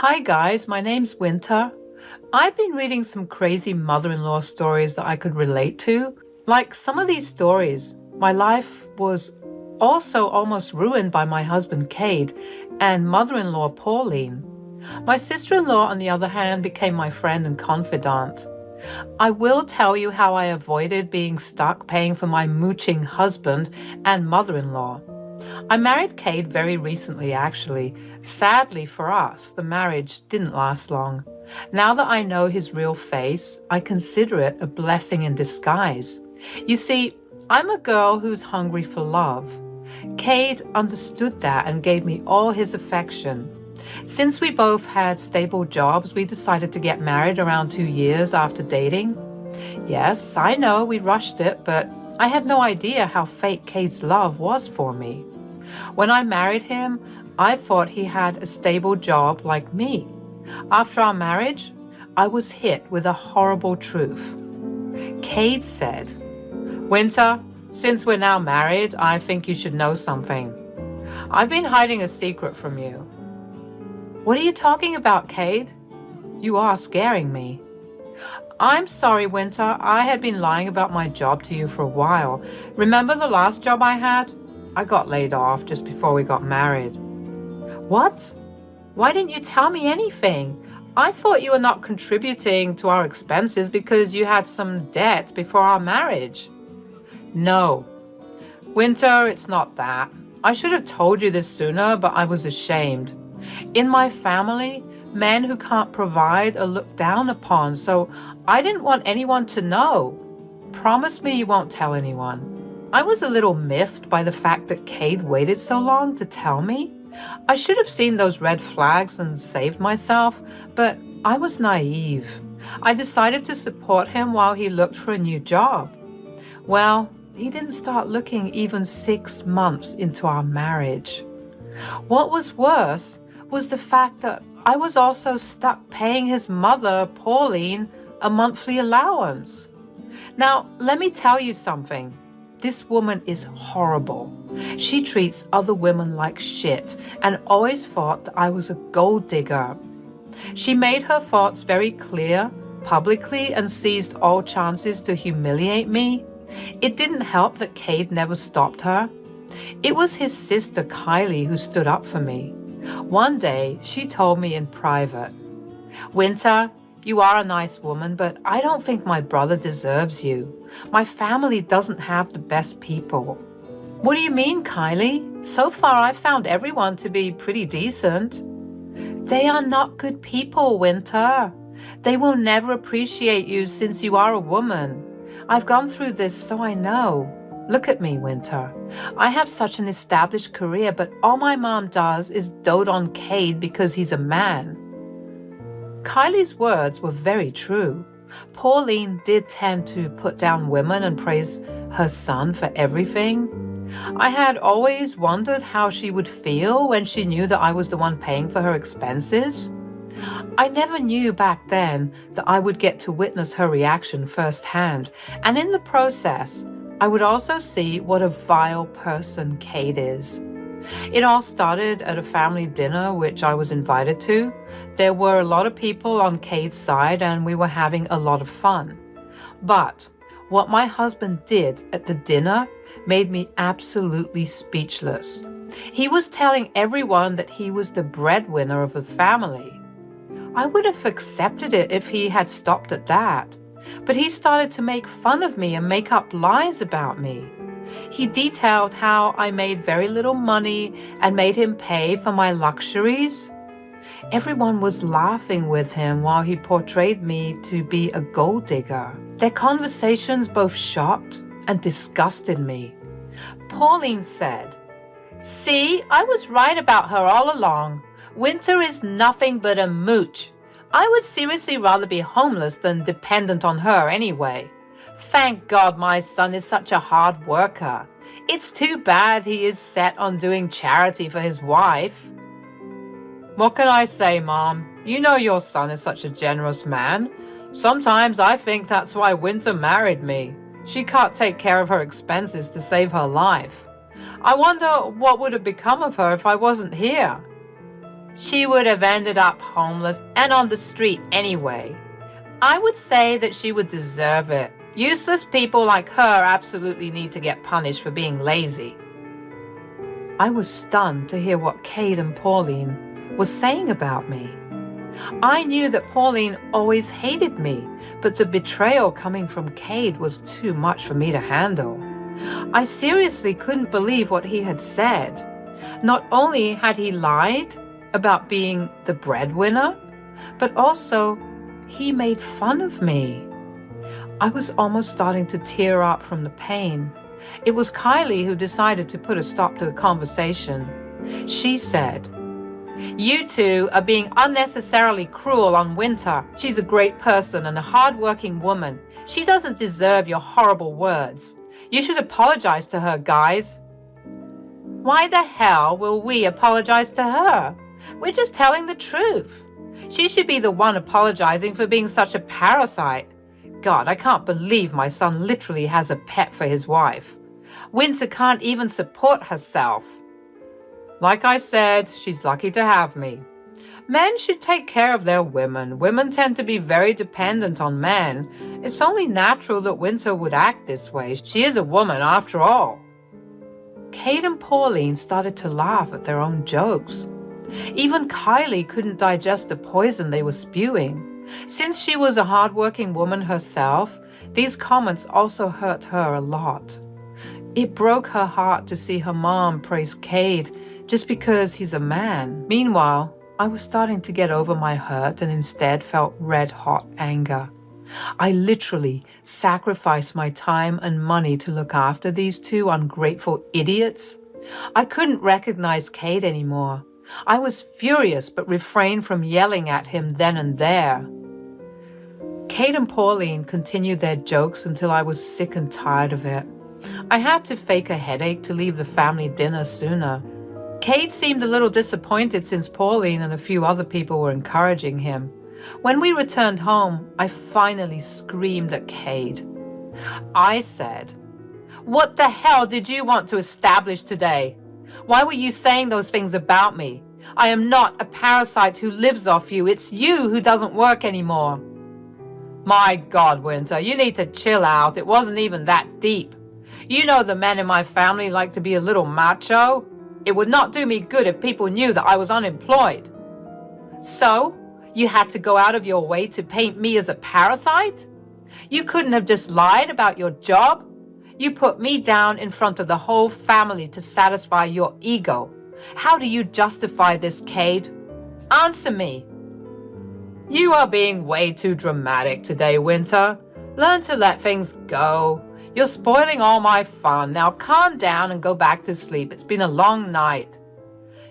Hi guys, my name's Winter. I've been reading some crazy mother-in-law stories that I could relate to. Like some of these stories, my life was also almost ruined by my husband Cade and mother-in-law Pauline. My sister-in-law, on the other hand, became my friend and confidant. I will tell you how I avoided being stuck paying for my mooching husband and mother-in-law. I married Cade very recently, actually. Sadly for us, the marriage didn't last long. Now that I know his real face, I consider it a blessing in disguise. You see, I'm a girl who's hungry for love. Cade understood that and gave me all his affection. Since we both had stable jobs, we decided to get married around 2 years after dating. Yes, I know we rushed it, but I had no idea how fake Cade's love was for me. When I married him, I thought he had a stable job like me. After our marriage, I was hit with a horrible truth. Cade said, "Winter, since we're now married, I think you should know something. I've been hiding a secret from you." "What are you talking about, Cade? You are scaring me." "I'm sorry, Winter. I had been lying about my job to you for a while. Remember the last job I had? I got laid off just before we got married." "What? Why didn't you tell me anything? I thought you were not contributing to our expenses because you had some debt before our marriage." "No. Winter, it's not that. I should have told you this sooner, but I was ashamed. In my family, men who can't provide are looked down upon, so I didn't want anyone to know. Promise me you won't tell anyone." I was a little miffed by the fact that Cade waited so long to tell me. I should have seen those red flags and saved myself, but I was naive. I decided to support him while he looked for a new job. Well, he didn't start looking even 6 months into our marriage. What was worse was the fact that I was also stuck paying his mother, Pauline, a monthly allowance. Now, let me tell you something. This woman is horrible. She treats other women like shit and always thought that I was a gold digger. She made her thoughts very clear publicly and seized all chances to humiliate me. It didn't help that Cade never stopped her. It was his sister Kylie who stood up for me. One day, she told me in private, "Winter, you are a nice woman, but I don't think my brother deserves you. My family doesn't have the best people." "What do you mean, Kylie? So far I've found everyone to be pretty decent." "They are not good people, Winter. They will never appreciate you since you are a woman. I've gone through this, so I know. Look at me, Winter. I have such an established career, but all my mom does is dote on Cade because he's a man." Kylie's words were very true. Pauline did tend to put down women and praise her son for everything. I had always wondered how she would feel when she knew that I was the one paying for her expenses. I never knew back then that I would get to witness her reaction firsthand, and in the process, I would also see what a vile person Cade is. It all started at a family dinner which I was invited to. There were a lot of people on Cade's side and we were having a lot of fun. But what my husband did at the dinner made me absolutely speechless. He was telling everyone that he was the breadwinner of the family. I would have accepted it if he had stopped at that. But he started to make fun of me and make up lies about me. He detailed how I made very little money and made him pay for my luxuries. Everyone was laughing with him while he portrayed me to be a gold digger. Their conversations both shocked and disgusted me. Pauline said, "See, I was right about her all along. Winter is nothing but a mooch. I would seriously rather be homeless than dependent on her anyway. Thank God my son is such a hard worker. It's too bad he is set on doing charity for his wife." "What can I say, Mom? You know your son is such a generous man. Sometimes I think that's why Winter married me. She can't take care of her expenses to save her life. I wonder what would have become of her if I wasn't here." she would have ended up homeless and on the street anyway. I would say that she would deserve it. Useless people like her absolutely need to get punished for being lazy. I was stunned to hear what Cade and Pauline were saying about me. I knew that Pauline always hated me, but the betrayal coming from Cade was too much for me to handle. I seriously couldn't believe what he had said. Not only had he lied about being the breadwinner, but also he made fun of me. I was almost starting to tear up from the pain. It was Kylie who decided to put a stop to the conversation. She said, "You two are being unnecessarily cruel on Winter. She's a great person and a hard-working woman. She doesn't deserve your horrible words. You should apologize to her, guys." Why the hell will we apologize to her? We're just telling the truth. She should be the one apologizing for being such a parasite. God, I can't believe my son literally has a pet for his wife. Winter can't even support herself. Like I said, she's lucky to have me. Men should take care of their women. Women tend to be very dependent on men. It's only natural that Winter would act this way. She is a woman after all. Cade and Pauline started to laugh at their own jokes. Even Kylie couldn't digest the poison they were spewing. Since she was a hard-working woman herself, these comments also hurt her a lot. It broke her heart to see her mom praise Cade just because he's a man. Meanwhile, I was starting to get over my hurt and instead felt red-hot anger. I literally sacrificed my time and money to look after these two ungrateful idiots. I couldn't recognize Cade anymore. I was furious but refrained from yelling at him then and there. Cade and Pauline continued their jokes until I was sick and tired of it. I had to fake a headache to leave the family dinner sooner. Cade seemed a little disappointed since Pauline and a few other people were encouraging him. When we returned home, I finally screamed at Cade. I said, "What the hell did you want to establish today? Why were you saying those things about me? I am not a parasite who lives off you. It's you who doesn't work anymore." My God, Winter, you need to chill out. It wasn't even that deep. You know the men in my family like to be a little macho. It would not do me good if people knew that I was unemployed. So, you had to go out of your way to paint me as a parasite? You couldn't have just lied about your job? You put me down in front of the whole family to satisfy your ego. How do you justify this, Cade? Answer me. You are being way too dramatic today, Winter. Learn to let things go. You're spoiling all my fun. Now calm down and go back to sleep. It's been a long night.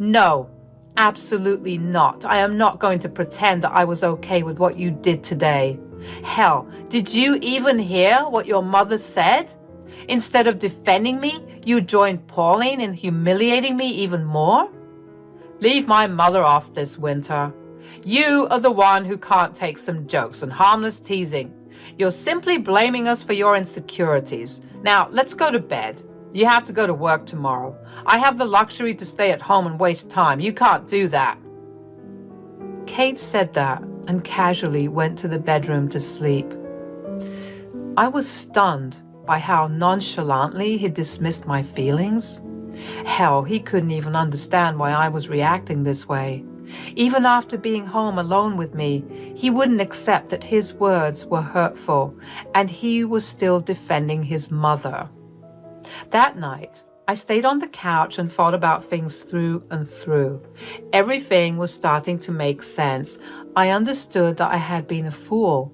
No, absolutely not. I am not going to pretend that I was okay with what you did today. Hell, did you even hear what your mother said? Instead of defending me, you joined Pauline in humiliating me even more? Leave my mother off this, Winter. You are the one who can't take some jokes and harmless teasing. You're simply blaming us for your insecurities. Now, let's go to bed. You have to go to work tomorrow. I have the luxury to stay at home and waste time. You can't do that. Cade said that and casually went to the bedroom to sleep. I was stunned by how nonchalantly he dismissed my feelings. Hell, he couldn't even understand why I was reacting this way. Even after being home alone with me, he wouldn't accept that his words were hurtful, and he was still defending his mother. That night, I stayed on the couch and thought about things through and through. Everything was starting to make sense. I understood that I had been a fool.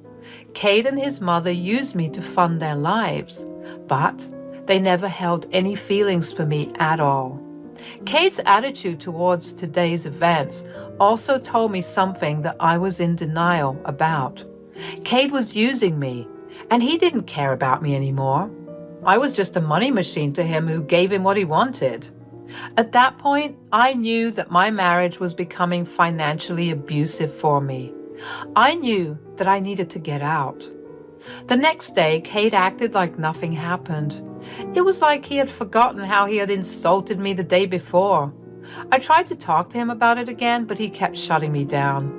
Cade and his mother used me to fund their lives, but they never held any feelings for me at all. Cade's attitude towards today's events also told me something that I was in denial about. Cade was using me, and he didn't care about me anymore. I was just a money machine to him who gave him what he wanted. At that point, I knew that my marriage was becoming financially abusive for me. I knew that I needed to get out. The next day, Cade acted like nothing happened. It was like he had forgotten how he had insulted me the day before. I tried to talk to him about it again, but he kept shutting me down.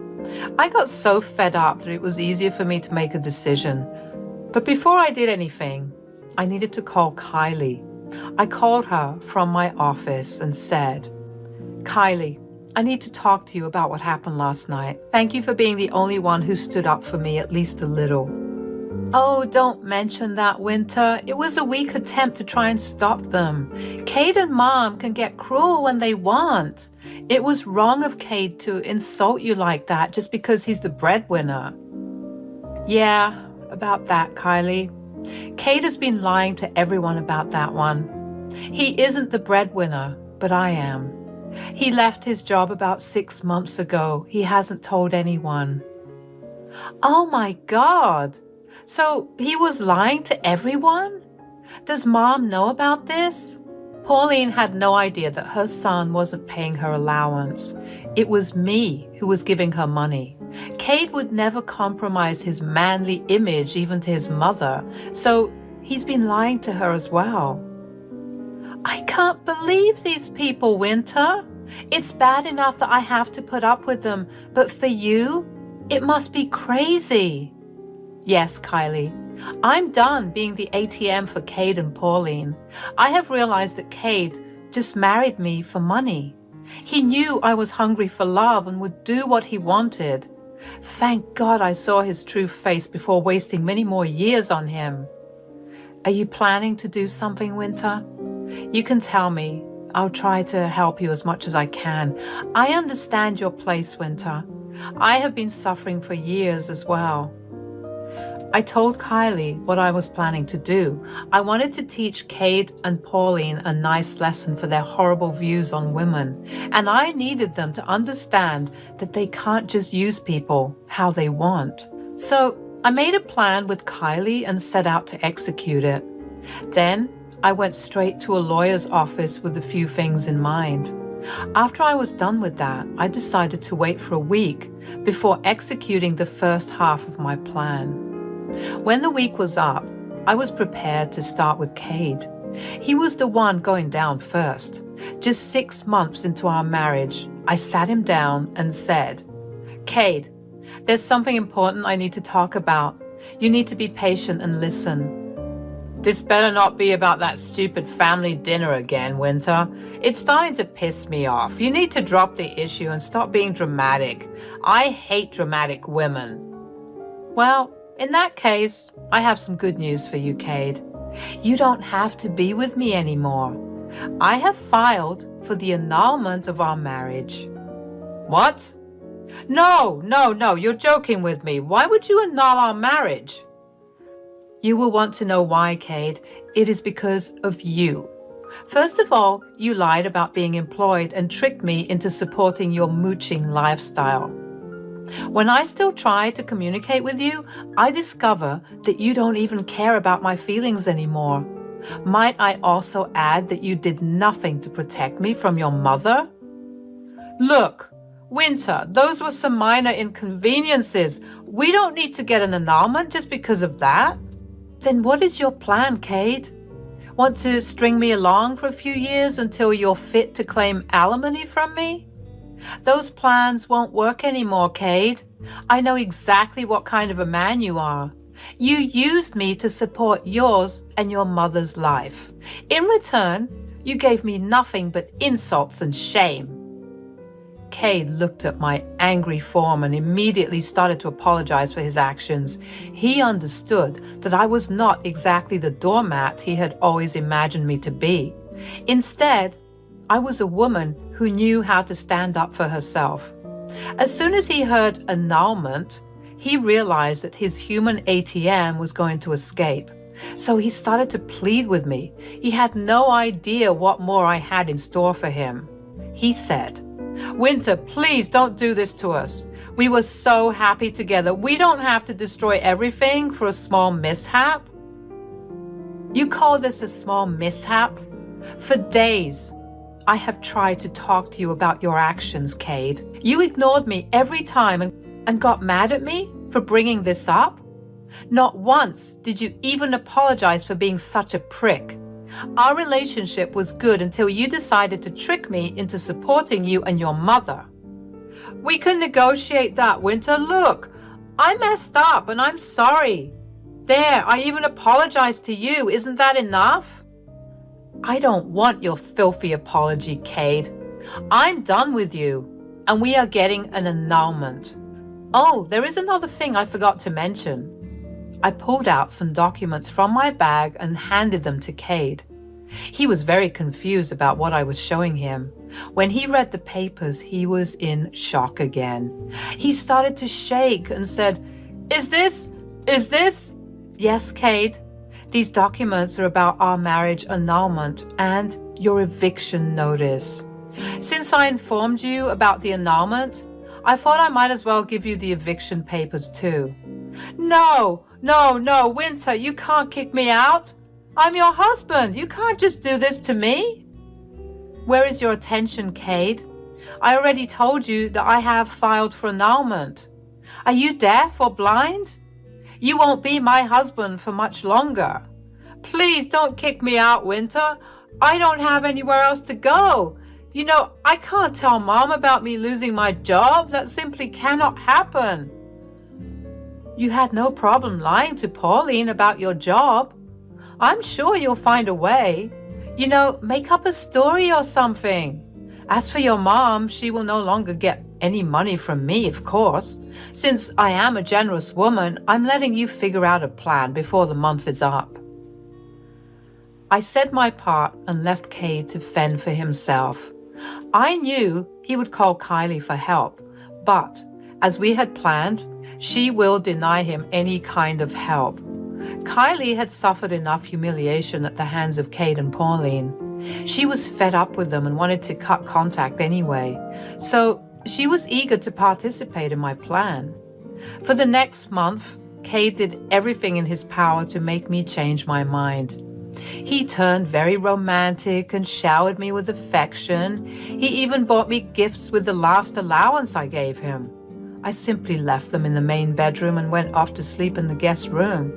I got so fed up that it was easier for me to make a decision. But before I did anything, I needed to call Kylie. I called her from my office and said, "Kylie, I need to talk to you about what happened last night. Thank you for being the only one who stood up for me at least a little." "Oh, don't mention that, Winter. It was a weak attempt to try and stop them. Cade and Mom can get cruel when they want. It was wrong of Cade to insult you like that just because he's the breadwinner." "Yeah, about that, Kylie. Cade has been lying to everyone about that one. He isn't the breadwinner, but I am. He left his job about 6 months ago. He hasn't told anyone." "Oh my God! So he was lying to everyone? Does Mom know about this?" Pauline had no idea that her son wasn't paying her allowance. It was me who was giving her money. Cade would never compromise his manly image even to his mother, so he's been lying to her as well. "I can't believe these people, Winter. It's bad enough that I have to put up with them, but for you, it must be crazy." "Yes, Kylie. I'm done being the ATM for Cade and Pauline. I have realized that Cade just married me for money. He knew I was hungry for love and would do what he wanted. Thank God I saw his true face before wasting many more years on him." "Are you planning to do something, Winter? You can tell me. I'll try to help you as much as I can. I understand your place, Winter. I have been suffering for years as well." I told Kylie what I was planning to do. I wanted to teach Cade and Pauline a nice lesson for their horrible views on women, and I needed them to understand that they can't just use people how they want. So I made a plan with Kylie and set out to execute it. Then I went straight to a lawyer's office with a few things in mind. After I was done with that, I decided to wait for a week before executing the first half of my plan. When the week was up, I was prepared to start with Cade. He was the one going down first. Just 6 months into our marriage, I sat him down and said, "Cade, there's something important I need to talk about. You need to be patient and listen." "This better not be about that stupid family dinner again, Winter. It's starting to piss me off. You need to drop the issue and stop being dramatic. I hate dramatic women." "Well, in that case, I have some good news for you, Cade. You don't have to be with me anymore. I have filed for the annulment of our marriage." "What? No, you're joking with me. Why would you annul our marriage?" "You will want to know why, Cade. It is because of you. First of all, you lied about being employed and tricked me into supporting your mooching lifestyle. When I still try to communicate with you, I discover that you don't even care about my feelings anymore. Might I also add that you did nothing to protect me from your mother?" "Look, Winter, those were some minor inconveniences. We don't need to get an annulment just because of that." "Then what is your plan, Cade? Want to string me along for a few years until you're fit to claim alimony from me? Those plans won't work anymore, Cade. I know exactly what kind of a man you are. You used me to support yours and your mother's life. In return, you gave me nothing but insults and shame." Cade looked at my angry form and immediately started to apologize for his actions. He understood that I was not exactly the doormat he had always imagined me to be. Instead, I was a woman who knew how to stand up for herself. As soon as he heard annulment, he realized that his human ATM was going to escape. So he started to plead with me. He had no idea what more I had in store for him. He said, "Winter, please don't do this to us. We were so happy together. We don't have to destroy everything for a small mishap." "You call this a small mishap? For days, I have tried to talk to you about your actions, Cade. You ignored me every time and got mad at me for bringing this up. Not once did you even apologize for being such a prick. Our relationship was good until you decided to trick me into supporting you and your mother. We can negotiate that, Winter. Look, I messed up and I'm sorry. There, I even apologized to you. Isn't that enough? I don't want your filthy apology, Cade. I'm done with you, and we are getting an annulment. Oh, there is another thing I forgot to mention. I pulled out some documents from my bag and handed them to Cade. He was very confused about what I was showing him. When he read the papers, he was in shock again. He started to shake and said, Is this? Yes, Cade. These documents are about our marriage annulment and your eviction notice. Since I informed you about the annulment, I thought I might as well give you the eviction papers too. No, Winter, you can't kick me out. I'm your husband. You can't just do this to me. Where is your attention, Cade? I already told you that I have filed for annulment. Are you deaf or blind? You won't be my husband for much longer. Please don't kick me out, Winter. I don't have anywhere else to go. You know, I can't tell Mom about me losing my job. That simply cannot happen. You had no problem lying to Pauline about your job. I'm sure you'll find a way. You know, make up a story or something. As for your mom, she will no longer get any money from me, of course. Since I am a generous woman, I'm letting you figure out a plan before the month is up. I said my part and left Cade to fend for himself. I knew he would call Kylie for help, but as we had planned, she will deny him any kind of help. Kylie had suffered enough humiliation at the hands of Cade and Pauline. She was fed up with them and wanted to cut contact anyway, so she was eager to participate in my plan. For the next month, Cade did everything in his power to make me change my mind. He turned very romantic and showered me with affection. He even bought me gifts with the last allowance I gave him. I simply left them in the main bedroom and went off to sleep in the guest room.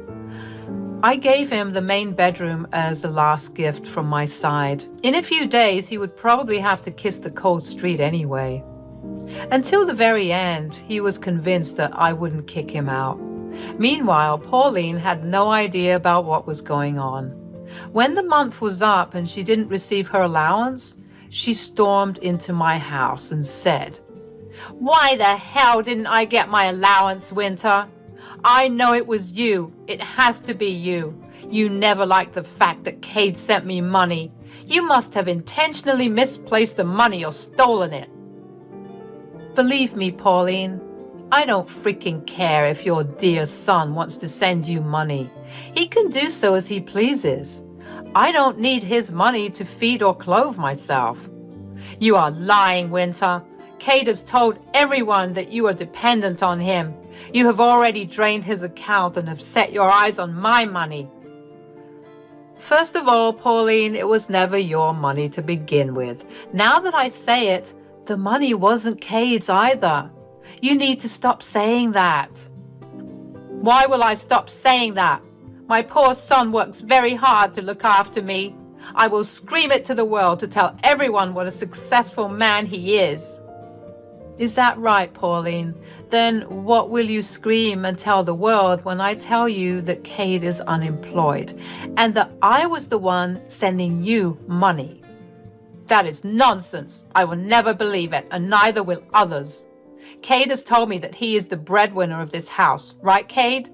I gave him the main bedroom as a last gift from my side. In a few days, he would probably have to kiss the cold street anyway. Until the very end, he was convinced that I wouldn't kick him out. Meanwhile, Pauline had no idea about what was going on. When the month was up and she didn't receive her allowance, she stormed into my house and said, "Why the hell didn't I get my allowance, Winter? I know it was you. It has to be you. You never liked the fact that Cade sent me money. You must have intentionally misplaced the money or stolen it." Believe me, Pauline, I don't freaking care if your dear son wants to send you money. He can do so as he pleases. I don't need his money to feed or clothe myself. You are lying, Winter. Cade has told everyone that you are dependent on him. You have already drained his account and have set your eyes on my money. First of all, Pauline, it was never your money to begin with. Now that I say it, the money wasn't Cade's either. You need to stop saying that. Why will I stop saying that? My poor son works very hard to look after me. I will scream it to the world to tell everyone what a successful man he is. Is that right, Pauline? Then what will you scream and tell the world when I tell you that Cade is unemployed and that I was the one sending you money? That is nonsense. I will never believe it, and neither will others. Cade has told me that he is the breadwinner of this house. Right, Cade?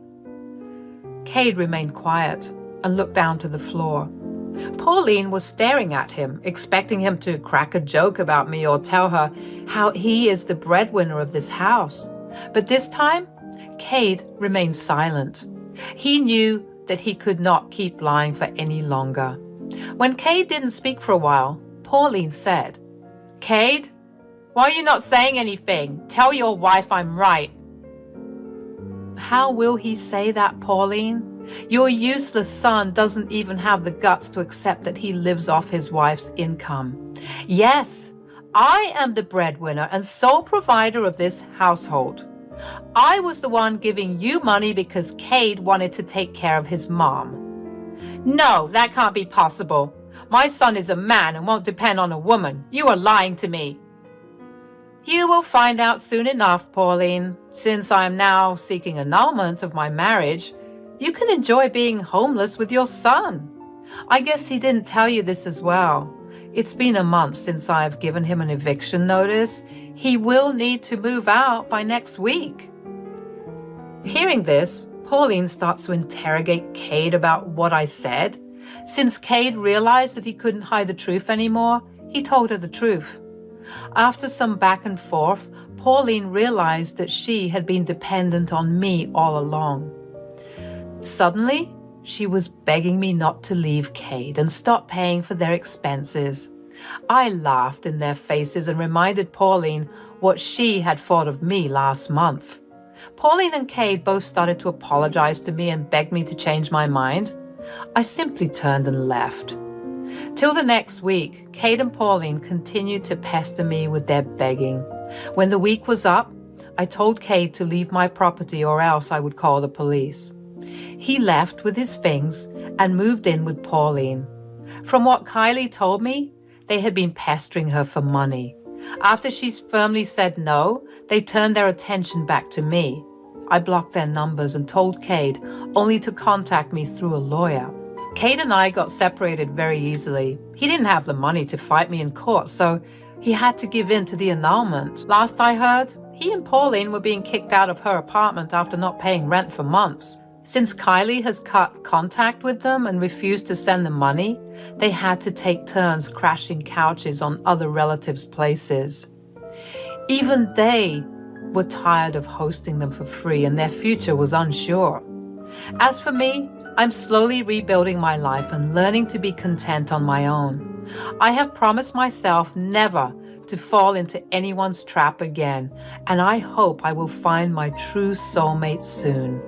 Cade remained quiet and looked down to the floor. Pauline was staring at him, expecting him to crack a joke about me or tell her how he is the breadwinner of this house. But this time, Cade remained silent. He knew that he could not keep lying for any longer. When Cade didn't speak for a while, Pauline said, "Cade, why are you not saying anything? Tell your wife I'm right." How will he say that, Pauline? Your useless son doesn't even have the guts to accept that he lives off his wife's income. Yes, I am the breadwinner and sole provider of this household. I was the one giving you money because Cade wanted to take care of his mom. No, that can't be possible. My son is a man and won't depend on a woman. You are lying to me. You will find out soon enough, Pauline. Since I am now seeking annulment of my marriage, you can enjoy being homeless with your son. I guess he didn't tell you this as well. It's been a month since I've given him an eviction notice. He will need to move out by next week. Hearing this, Pauline starts to interrogate Cade about what I said. Since Cade realized that he couldn't hide the truth anymore, he told her the truth. After some back and forth, Pauline realized that she had been dependent on me all along. Suddenly, she was begging me not to leave Cade and stop paying for their expenses. I laughed in their faces and reminded Pauline what she had thought of me last month. Pauline and Cade both started to apologize to me and beg me to change my mind. I simply turned and left. Till the next week, Cade and Pauline continued to pester me with their begging. When the week was up, I told Cade to leave my property or else I would call the police. He left with his things and moved in with Pauline. From what Kylie told me, they had been pestering her for money. After she firmly said no, they turned their attention back to me. I blocked their numbers and told Cade only to contact me through a lawyer. Cade and I got separated very easily. He didn't have the money to fight me in court, so he had to give in to the annulment. Last I heard, he and Pauline were being kicked out of her apartment after not paying rent for months. Since Kylie has cut contact with them and refused to send them money, they had to take turns crashing couches on other relatives' places. Even they were tired of hosting them for free and their future was unsure. As for me, I'm slowly rebuilding my life and learning to be content on my own. I have promised myself never to fall into anyone's trap again, and I hope I will find my true soulmate soon.